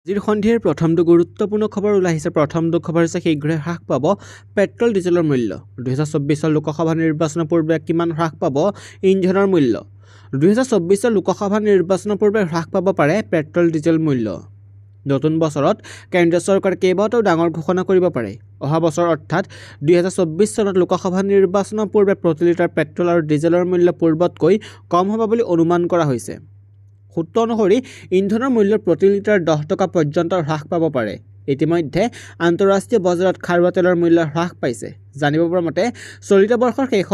আজিৰ সন্ধিয়াৰ প্ৰথমটো গুৰুত্বপূৰ্ণ খবৰ ওলাই আহিছে। প্ৰথমটো খবৰ হৈছে শীঘ্ৰে হ্ৰাস পাব পেট্ৰল ডিজেলৰ মূল্য। 2024 লোকসভা নিৰ্বাচনৰ পূৰ্বে কিমান হ্ৰাস পাব ইন্ধনৰ মূল্য। 2024 লোকসভা নিৰ্বাচনৰ পূৰ্বে হ্ৰাস পাব পাৰে পেট্ৰল ডিজেল মূল্য। নতুন বছৰত কেন্দ্ৰীয় চৰকাৰে কেইবাটাও ডাঙৰ ঘোষণা কৰিব পাৰে। অহা বছৰ অৰ্থাৎ 2024 চনত লোকসভা নিৰ্বাচনৰ পূৰ্বে প্ৰতি লিটাৰ পেট্ৰল আৰু ডিজেলৰ মূল্য পূৰ্বতকৈ কম হ'ব বুলি অনুমান কৰা হৈছে। সূত্ৰ অনুসৰি ইন্ধনৰ মূল্য প্ৰতি লিটাৰ 10 টকা পৰ্যন্ত হ্ৰাস পাব পাৰে। ইতিমধ্যে আন্তঃৰাষ্ট্ৰীয় বজাৰত খাৰুৱা তেলৰ মূল্য হ্ৰাস পাইছে। জানিব পৰা মতে চলিত বৰ্ষৰ শেষ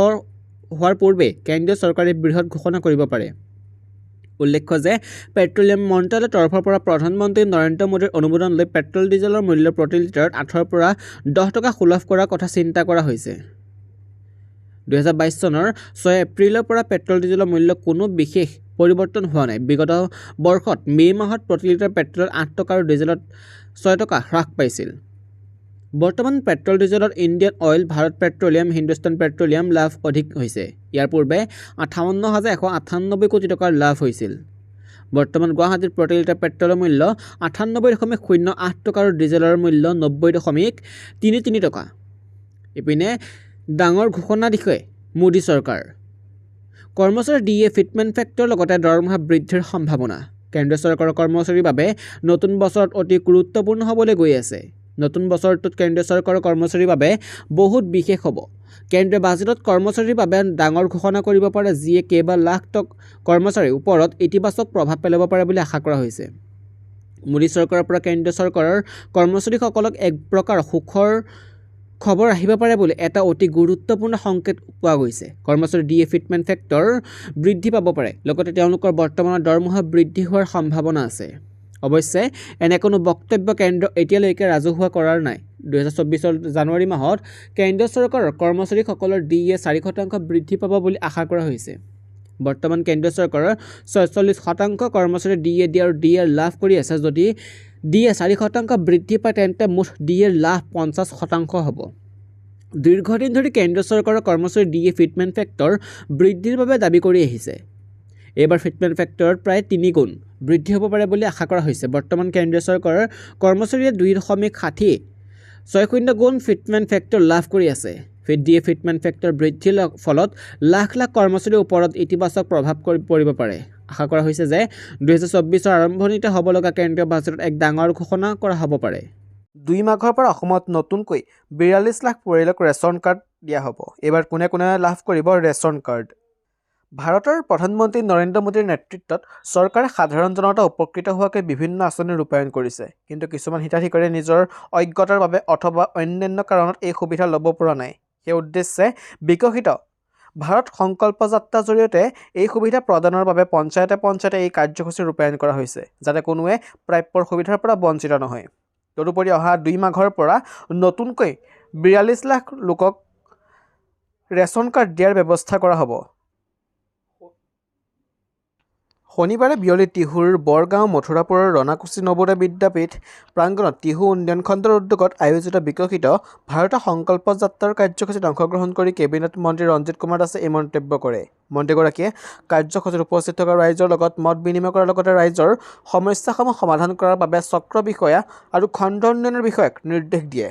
হোৱাৰ পূৰ্বে কেন্দ্ৰীয় চৰকাৰে বৃহৎ ঘোষণা কৰিব পাৰে। উল্লেখ্য যে পেট্ৰলিয়াম মন্ত্ৰালয়ৰ তৰফৰ পৰা প্ৰধানমন্ত্ৰী নৰেন্দ্ৰ মোদীৰ অনুমোদন লৈ পেট্ৰল ডিজেলৰ মূল্য প্ৰতি লিটাৰত 8ৰ পৰা 10 টকা সুলভ কৰাৰ কথা চিন্তা কৰা হৈছে। 2022 চনৰ 6 এপ্ৰিলৰ পৰা পেট্ৰল ডিজেলৰ মূল্য কোনো বিশেষ পৰিৱৰ্তন হোৱা নাই। বিগত বৰ্ষত মে' মাহত প্ৰতি লিটাৰ পেট্ৰলত 8 টকা আৰু ডিজেলত 6 টকা হ্ৰাস পাইছিল। বৰ্তমান পেট্ৰল ডিজেলত Indian Oil, Bharat Petroleum, Hindustan Petroleum লাভ অধিক হৈছে। ইয়াৰ পূৰ্বে 58,198 কোটি টকাৰ লাভ হৈছিল। বৰ্তমান গুৱাহাটীত প্ৰতি লিটাৰ পেট্ৰলৰ মূল্য 98.08 টকা আৰু ডিজেলৰ মূল্য 90.33 টকা। ইপিনে ডাঙৰ ঘোষণা দিছে মোদী চৰকাৰ। কৰ্মচাৰী ডিএ ফিটমেণ্ট ফেক্টৰৰ লগতে দৰমহা বৃদ্ধিৰ সম্ভাৱনা। কেন্দ্ৰীয় চৰকাৰৰ কৰ্মচাৰীৰ বাবে নতুন বছৰত অতি গুৰুত্বপূৰ্ণ হ'বলৈ গৈ আছে। নতুন বছৰটোত কেন্দ্ৰীয় চৰকাৰৰ কৰ্মচাৰীৰ বাবে বহুত বিশেষ হ'ব। কেন্দ্ৰীয় বাজেটত কৰ্মচাৰীৰ বাবে ডাঙৰ ঘোষণা কৰিব পাৰে, যিয়ে কেইবা লাখ কৰ্মচাৰীৰ ওপৰত ইতিবাচক প্ৰভাৱ পেলাব পাৰে বুলি আশা কৰা হৈছে। মোদী চৰকাৰৰ পৰা কেন্দ্ৰীয় চৰকাৰৰ কৰ্মচাৰীসকলক এক প্ৰকাৰ সুখৰ খবৰ আহিব পাৰে বুলি এটা অতি গুৰুত্বপূৰ্ণ সংকেত পোৱা গৈছে। কৰ্মচাৰী ডিএ ফিটমেণ্ট ফেক্টৰ বৃদ্ধি পাব পাৰে, লগতে তেওঁলোকৰ বৰ্তমানৰ দৰমহা বৃদ্ধি হোৱাৰ সম্ভাৱনা আছে। অৱশ্যে এনে কোনো বক্তব্য কেন্দ্ৰই এতিয়ালৈকে ৰাজহুৱা কৰাৰ নাই। 2024 জানুৱাৰী মাহত কেন্দ্ৰীয় চৰকাৰৰ কৰ্মচাৰীসকলৰ ডিএ 4% বৃদ্ধি পাব বুলি আশা কৰা হৈছে। বৰ্তমান কেন্দ্ৰীয় চৰকাৰৰ 46% কৰ্মচাৰী ডিএ আৰু ডিআৰ লাভ কৰি আছে। যদি ডিএ 4% বৃদ্ধি পায় তেন্তে মুঠ ডিএৰ লাভ 50% হ'ব। দীৰ্ঘদিন ধৰি কেন্দ্ৰীয় চৰকাৰৰ কৰ্মচাৰী ডিএ ফিটমেণ্ট ফেক্টৰ বৃদ্ধিৰ বাবে দাবী কৰি আহিছে। এইবাৰ ফিটমেণ্ট ফেক্টৰত প্ৰায় 3 গুণ বৃদ্ধি হ'ব পাৰে বুলি আশা কৰা হৈছে। বৰ্তমান কেন্দ্ৰীয় চৰকাৰৰ কৰ্মচাৰীয়ে 2.60 গুণ ফিটমেণ্ট ফেক্টৰ লাভ কৰি আছে। ডিএ ফিটমেণ্ট ফেক্টৰ বৃদ্ধিৰ ফলত লাখ লাখ কৰ্মচাৰীৰ ওপৰত ইতিবাচক প্ৰভাৱ পৰিব পাৰে। আশা কৰা হৈছে যে 2024 আৰম্ভণিতে হ'ব লগা কেন্দ্ৰীয় বাজেটত এক ডাঙৰ ঘোষণা কৰা হ'ব পাৰে। 2 মাঘৰ পৰা অসমত নতুনকৈ 42 লাখ পৰিয়ালক ৰেচন কাৰ্ড দিয়া হ'ব। এইবাৰ কোনে কোনে লাভ কৰিব ৰেচন কাৰ্ড? ভাৰতৰ প্ৰধানমন্ত্ৰী নৰেন্দ্ৰ মোদীৰ নেতৃত্বত চৰকাৰে সাধাৰণ জনতা উপকৃত হোৱাকৈ বিভিন্ন আঁচনি ৰূপায়ণ কৰিছে। কিন্তু কিছুমান হিতাধিকাৰীয়ে নিজৰ অজ্ঞতাৰ বাবে অথবা অন্যান্য কাৰণত এই সুবিধা ল'ব পৰা নাই। সেই উদ্দেশ্যে বিকশিত ভাৰত সংকল্প যাত্ৰাৰ জৰিয়তে এই সুবিধা প্ৰদানৰ বাবে পঞ্চায়তে এই কাৰ্যসূচী ৰূপায়ণ কৰা হৈছে, যাতে কোনোৱে প্ৰাপ্যৰ সুবিধাৰ পৰা বঞ্চিত নহয়। তদুপৰি অহা 2 মাঘৰ পৰা নতুনকৈ 42 লাখ লোকক ৰেচন কাৰ্ড দিয়াৰ ব্যৱস্থা কৰা হ'ব। শনিবাৰে বিয়লি টিহুৰ বৰগাঁও মথুৰাপুৰৰ ৰণাকুছি নৱোদয় বিদ্যাপীঠ প্ৰাংগণত টিহু উন্নয়ন খণ্ডৰ উদ্যোগত আয়োজিত বিকশিত ভাৰত সংকল্প যাত্ৰাৰ কাৰ্যসূচীত অংশগ্ৰহণ কৰি কেবিনেট মন্ত্ৰী ৰঞ্জিত কুমাৰ দাসে এই মন্তব্য কৰে। মন্ত্ৰীগৰাকীয়ে কাৰ্যসূচীত উপস্থিত থকা ৰাইজৰ লগত মত বিনিময় কৰাৰ লগতে ৰাইজৰ সমস্যাসমূহ সমাধান কৰাৰ বাবে চক্ৰ বিষয়া আৰু খণ্ড উন্নয়নৰ বিষয়াক নিৰ্দেশ দিয়ে।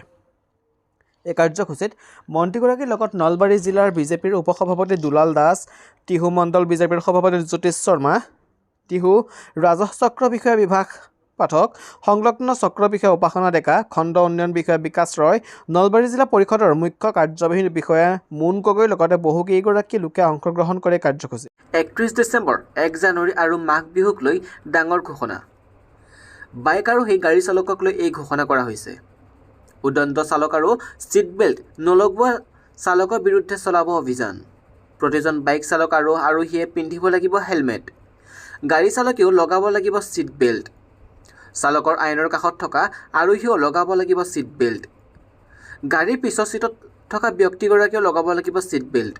এই কাৰ্যসূচীত মন্ত্ৰীগৰাকীৰ লগত নলবাৰী জিলাৰ বিজেপিৰ উপসভাপতি দুলাল দাস, টিহু মণ্ডল বিজেপিৰ সভাপতি জ্যোতিষ শৰ্মা, টিহু ৰাজহ চক্ৰ বিষয়া বিভাস পাঠক, সংলগ্ন চক্ৰ বিষয়া উপাসনা ডেকা, খণ্ড উন্নয়ন বিষয়া বিকাশ ৰয়, নলবাৰী জিলা পৰিষদৰ মুখ্য কাৰ্যবাহী বিষয়া মুন গগৈৰ লগতে বহুকেইগৰাকী লোকে অংশগ্ৰহণ কৰে। কাৰ্যসূচী 31 ডিচেম্বৰ, 1 জানুৱাৰী আৰু মাঘ বিহুক লৈ ডাঙৰ ঘোষণা। বাইক আৰু সেই গাড়ী চালকক লৈ এই ঘোষণা কৰা হৈছে। উদণ্ড চালক আৰু ছিট বেল্ট নলগোৱা চালকৰ বিৰুদ্ধে চলাব অভিযান। প্ৰতিজন বাইক চালক আৰু আৰোহীয়ে পিন্ধিব লাগিব হেলমেট। গাড়ী চালকেও লগাব লাগিব ছিট বেল্ট। চালকৰ আইনৰ কাষত থকা আৰোহীও লগাব লাগিব ছিট বেল্ট। গাড়ীৰ পিছৰ ছিটত থকা ব্যক্তিগৰাকীয়েও লগাব লাগিব ছিট বেল্ট।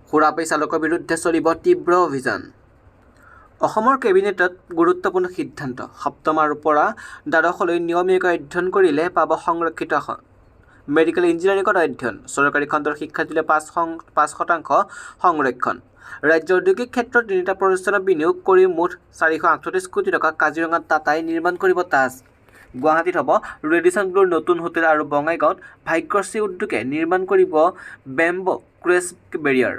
সুৰাপাই চালকৰ বিৰুদ্ধে চলিব তীব্ৰ অভিযান। অসমৰ কেবিনেটত গুৰুত্বপূৰ্ণ সিদ্ধান্ত। সপ্তমৰ পৰা দ্বাদশলৈ নিয়মীয়াকৈ অধ্যয়ন কৰিলে পাব সংৰক্ষিত আসন। মেডিকেল ইঞ্জিনিয়াৰিঙত অধ্যয়ন। চৰকাৰী খণ্ডৰ শিক্ষাৰ্থীলৈ 5% সংৰক্ষণ। ৰাজ্যৰ ঔদ্যোগিক ক্ষেত্ৰত 3টা প্ৰতিষ্ঠানত বিনিয়োগ কৰি মুঠ 438 কোটি টকা। কাজিৰঙাত টাটাই নিৰ্মাণ কৰিব তাজ। গুৱাহাটীত হ'ব ৰেডিসন ব্লুৰ নতুন হোটেল আৰু বঙাইগাঁৱত ভাগ্যশ্ৰী উদ্যোগে নিৰ্মাণ কৰিব বেম্বো ক্ৰেছ বেৰিয়াৰ।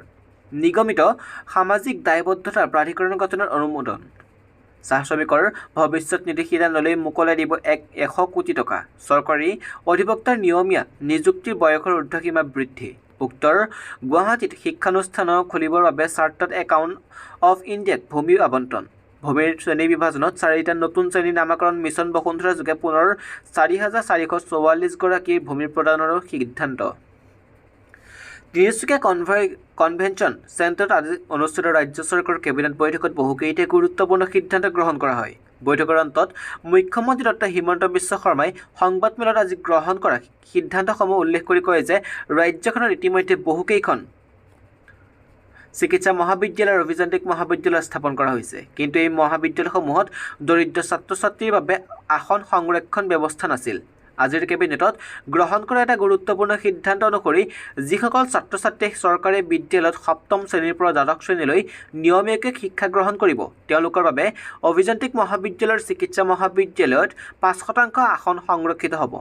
নিগমিত সামাজিক দায়বদ্ধতাৰ প্ৰাধিকৰণ গঠনৰ অনুমোদন। চাহ শ্ৰমিকৰ ভৱিষ্যত নিধি সিদ্ধান্তলৈ মোকলাই দিব 100 কোটি টকা। চৰকাৰী অধিবক্তাৰ নিয়মীয়া নিযুক্তিৰ বয়সৰ ঊৰ্ধ্বসীমা বৃদ্ধি। উত্তৰ গুৱাহাটীত শিক্ষানুষ্ঠান খুলিবৰ বাবে চাৰ্টাৰ্ড একাউণ্ট অফ ইণ্ডিয়াক ভূমি আবণ্টন। ভূমিৰ শ্ৰেণী বিভাজনত 4টা নতুন শ্ৰেণী নামাকৰণ। মিছন বসুন্ধৰা যোগে পুনৰ 4,444 গৰাকীৰ ভূমি প্ৰদানৰ সিদ্ধান্ত। তিনিচুকীয়া কনভেনশ্যন চেণ্টাৰত আজি অনুষ্ঠিত ৰাজ্য চৰকাৰৰ কেবিনেট বৈঠকত বহুকেইটা গুৰুত্বপূৰ্ণ সিদ্ধান্ত গ্ৰহণ কৰা হয়। বৈঠকৰ অন্তত মুখ্যমন্ত্ৰী ডক্টৰ হিমন্ত বিশ্ব শৰ্মাই সংবাদমেলত আজি গ্ৰহণ কৰা সিদ্ধান্তসমূহ উল্লেখ কৰি কয় যে ৰাজ্যখনত ইতিমধ্যে বহুকেইখন চিকিৎসা মহাবিদ্যালয় আৰু অভিযান্ত্ৰিক মহাবিদ্যালয় স্থাপন কৰা হৈছে, কিন্তু এই মহাবিদ্যালয়সমূহত দৰিদ্ৰ ছাত্ৰ ছাত্ৰীৰ বাবে আসন সংৰক্ষণ ব্যৱস্থা নাছিল। আজিৰ কেবিনেটত গ্ৰহণ কৰা এটা গুৰুত্বপূৰ্ণ সিদ্ধান্ত অনুসৰি যিসকল ছাত্ৰ ছাত্ৰীয়ে চৰকাৰী বিদ্যালয়ত 7ম শ্ৰেণীৰ পৰা দ্বাদশ শ্ৰেণীলৈ নিয়মীয়াকৈ শিক্ষা গ্ৰহণ কৰিব, তেওঁলোকৰ বাবে অভিযান্ত্ৰিক মহাবিদ্যালয়ৰ চিকিৎসা মহাবিদ্যালয়ত 5% আসন সংৰক্ষিত হ'ব।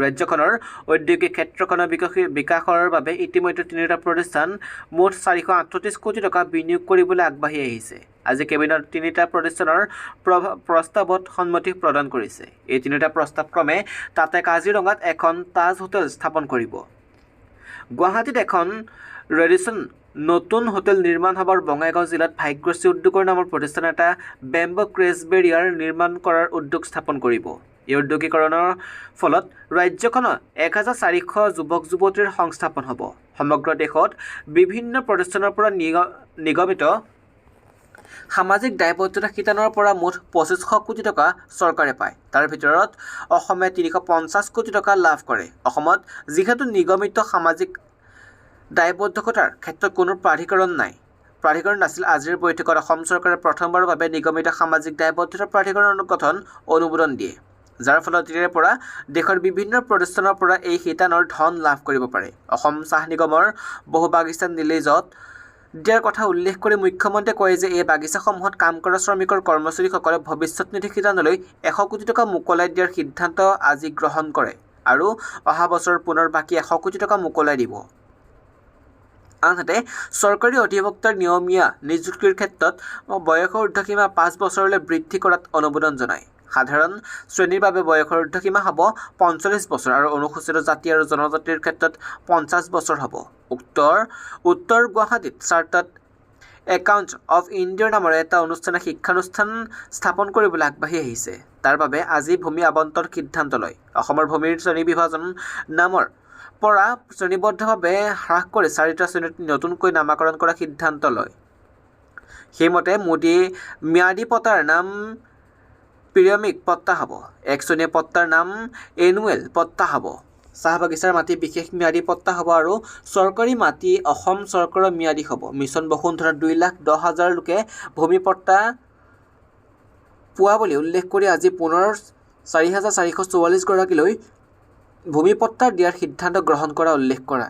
ৰাজ্যখনৰ ঔদ্যোগিক ক্ষেত্ৰখনৰ বিকাশৰ বাবে ইতিমধ্যে 3টা প্ৰতিষ্ঠান মুঠ 438 কোটি টকা বিনিয়োগ কৰিবলৈ আগবাঢ়ি আহিছে। আজি কেবিনেট 3টা প্ৰতিষ্ঠানৰ প্ৰস্তাৱত সন্মতি প্ৰদান কৰিছে। এই 3টা প্ৰস্তাৱ ক্ৰমে তাতে কাজিৰঙাত এখন তাজ হোটেল স্থাপন কৰিব, গুৱাহাটীত এখন ৰেডিসন নতুন হোটেল নিৰ্মাণ হ'ব আৰু বঙাইগাঁও জিলাত ভাগ্যশ্ৰী উদ্যোগৰ নামৰ প্ৰতিষ্ঠান এটা বেম্বো ক্ৰেছ বেৰিয়াৰ নিৰ্মাণ কৰাৰ উদ্যোগ স্থাপন কৰিব। এই উদ্যোগীকৰণৰ ফলত ৰাজ্যখনৰ 1,400 যুৱক যুৱতীৰ সংস্থাপন হ'ব। সমগ্ৰ দেশত বিভিন্ন প্ৰতিষ্ঠানৰ পৰা নিগমিত সামাজিক দায়বদ্ধতা শিতানৰ পৰা মুঠ 2500 কোটি টকা চৰকাৰে পায়। তাৰ ভিতৰত অসমে 350 কোটি টকা লাভ কৰে। অসমত যিহেতু নিগমিত সামাজিক দায়বদ্ধতাৰ ক্ষেত্ৰত কোনো প্ৰাধিকৰণ নাছিল, আজিৰ বৈঠকত অসম চৰকাৰে প্ৰথমবাৰৰ বাবে নিগমিত সামাজিক দায়বদ্ধতা প্ৰাধিকৰণ গঠন অনুমোদন দিয়ে, যাৰ ফলত ইয়াৰ পৰা দেশৰ বিভিন্ন প্ৰতিষ্ঠানৰ পৰা এই শিতানৰ ধন লাভ কৰিব পাৰে। অসম চাহ নিগমৰ বহু বাগিচা নিলাজত দিয়াৰ কথা উল্লেখ কৰি মুখ্যমন্ত্ৰীয়ে কয় যে এই বাগিচাসমূহত কাম কৰা শ্ৰমিকৰ কৰ্মচাৰীসকলে ভৱিষ্যত নিধি সিদ্ধান্তলৈ 100 কোটি টকা মোকলাই দিয়াৰ সিদ্ধান্ত আজি গ্ৰহণ কৰে আৰু অহা বছৰ পুনৰ বাকী 100 কোটি টকা মোকলাই দিব। আনহাতে চৰকাৰী অধিবক্তাৰ নিয়মীয়া নিযুক্তিৰ ক্ষেত্ৰত বয়সৰ ঊৰ্ধ্বসীমা 5 বছৰলৈ বৃদ্ধি কৰাত অনুমোদন জনায়। সাধাৰণ শ্ৰেণীৰ বাবে বয়সৰ ঊৰ্ধ্বসীমা হ'ব 45 বছৰ আৰু অনুসূচিত জাতি আৰু জনজাতিৰ ক্ষেত্ৰত 50 বছৰ হ'ব। উত্তৰ গুৱাহাটীত চাৰ্টাৰ্ড একাউণ্ট অফ ইণ্ডিয়াৰ নামেৰে এটা শিক্ষানুষ্ঠান স্থাপন কৰিবলৈ আগবাঢ়ি আহিছে। তাৰ বাবে আজি ভূমি আবণ্টন সিদ্ধান্ত লয়। অসমৰ ভূমিৰ শ্ৰেণী বিভাজন নামৰ পৰা শ্ৰেণীবদ্ধভাৱে হ্ৰাস কৰি 4টা শ্ৰেণীত নতুনকৈ নামাকৰণ কৰাৰ সিদ্ধান্ত লয়। সেইমতে ম্যাদী পট্টাৰ নাম পিৰিয়ডিক পট্টা হ'ব, 1 শ্ৰেণীয়া পট্টাৰ নাম এনুৱেল পট্টা হ'ব। চাহ বাগিচাৰ মাটি বিশেষ ম্যাদী পট্টা হ'ব আৰু চৰকাৰী মাটি অসম চৰকাৰৰ ম্যাদী হ'ব। মিছন বসুন্ধৰাত 2,10,000 লোকে ভূমি পট্টা পোৱা বুলি উল্লেখ কৰি আজি পুনৰ 4,444 গৰাকীলৈ ভূমি পট্টা দিয়াৰ সিদ্ধান্ত গ্ৰহণ কৰা উল্লেখ কৰা।